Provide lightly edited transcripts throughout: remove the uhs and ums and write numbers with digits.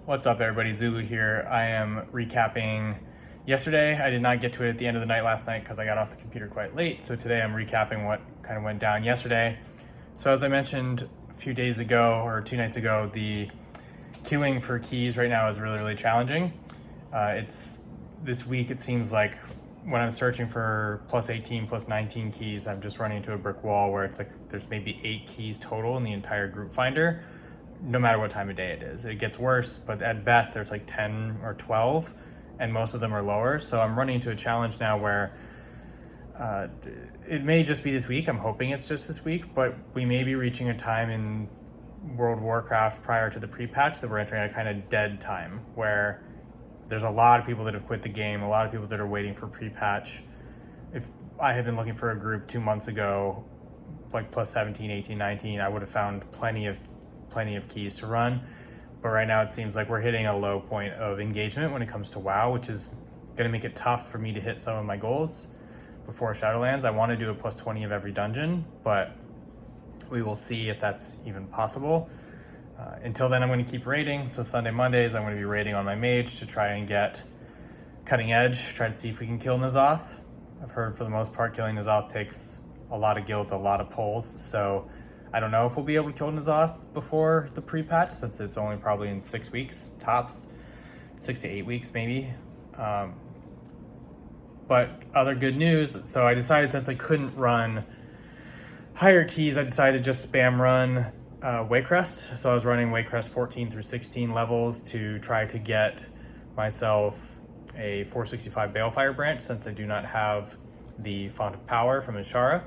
What's up, everybody? Zulu here. I am recapping yesterday. I did not get to it at the end of the night last night because I got off the computer quite late. So today I'm recapping what kind of went down yesterday. So as I mentioned a few days ago or 2 nights ago, the queuing for keys right now is really challenging. This week it seems like when I'm searching for plus 18, plus 19 keys, I'm just running into a brick wall where it's like there's maybe 8 keys total in the entire group finder, no matter what time of day it is. It gets worse, but at best there's like 10 or 12, and most of them are lower. So I'm running into a challenge now where it may just be this week. I'm hoping it's just this week, but we may be reaching a time in World of Warcraft prior to the pre-patch that we're entering a kind of dead time where there's a lot of people that have quit the game, a lot of people that are waiting for pre-patch. If I had been looking for a group 2 months ago, like plus 17, 18, 19, I would have found plenty of keys to run. But right now it seems like we're hitting a low point of engagement when it comes to WoW, which is going to make it tough for me to hit some of my goals before Shadowlands. I want to do a plus 20 of every dungeon, but we will see if that's even possible. Until then, I'm going to keep raiding. So Sunday, Mondays, I'm going to be raiding on my mage to try and get cutting edge, try to see if we can kill N'Zoth. I've heard for the most part killing N'Zoth takes a lot of guilds, a lot of pulls, so I don't know if we'll be able to kill N'Zoth before the pre-patch, since it's only probably in 6 weeks, tops. 6 to 8 weeks, maybe. But other good news, so I decided since I couldn't run higher keys, I decided to just spam run Waycrest. So I was running Waycrest 14 through 16 levels to try to get myself a 465 Balefire branch, since I do not have the Font of Power from Ishara.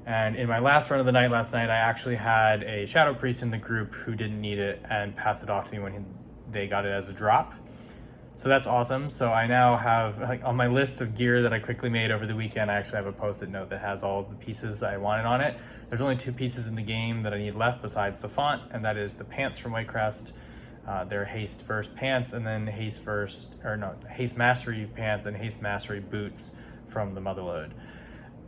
And in my last run of the night last night, I actually had a Shadow Priest in the group who didn't need it and passed it off to me when they got it as a drop. So that's awesome. So I now have, like, on my list of gear that I quickly made over the weekend, I actually have a post-it note that has all of the pieces I wanted on it. There's only 2 pieces in the game that I need left besides the font, and that is the pants from Waycrest. They're Haste First pants, and then Haste Mastery pants and Haste Mastery boots from the Motherlode.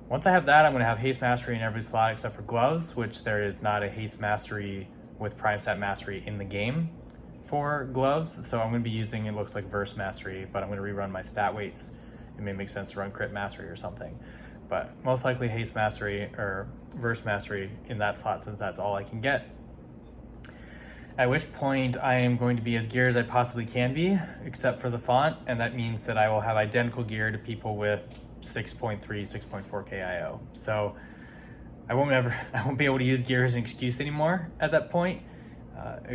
Once I have that, I'm going to have Haste Mastery in every slot except for gloves, which there is not a Haste Mastery with Prime Stat Mastery in the game for gloves. So I'm going to be using, it looks like Verse Mastery, but I'm going to rerun my stat weights. It may make sense to run Crit Mastery or something. But most likely Haste Mastery or Verse Mastery in that slot, since that's all I can get. At which point I am going to be as geared as I possibly can be, except for the font, and that means that I will have identical gear to people with 6.3, 6.4 KIO. So I won't be able to use gear as an excuse anymore at that point,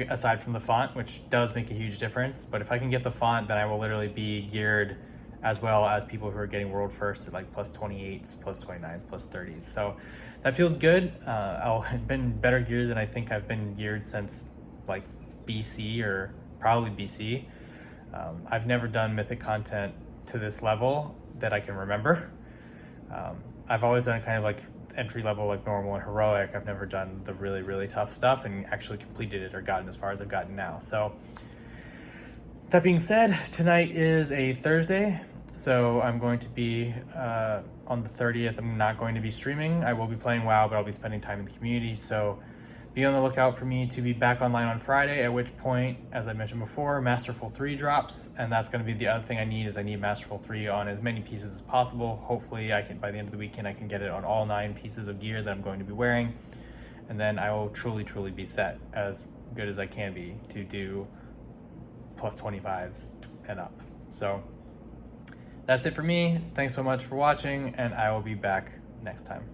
aside from the font, which does make a huge difference. But if I can get the font, then I will literally be geared as well as people who are getting world first at like plus 28s, plus 29s, plus 30s. So that feels good. I've been better geared than I think I've been geared since like BC, or probably BC. I've never done Mythic content to this level that I can remember. I've always done kind of like entry level, like normal and heroic. I've never done the really tough stuff and actually completed it or gotten as far as I've gotten now. So that being said, tonight is a Thursday, so I'm going to be on the 30th. I'm not going to be streaming. I will be playing WoW, but I'll be spending time in the community. So be on the lookout for me to be back online on Friday, at which point, as I mentioned before, Masterful 3 drops, and that's going to be the other thing I need. I need Masterful 3 on as many pieces as possible. Hopefully I can, by the end of the weekend, I can get it on all 9 pieces of gear that I'm going to be wearing, and then I will truly be set as good as I can be to do plus 25s and up. So that's it for me. Thanks so much for watching, and I will be back next time.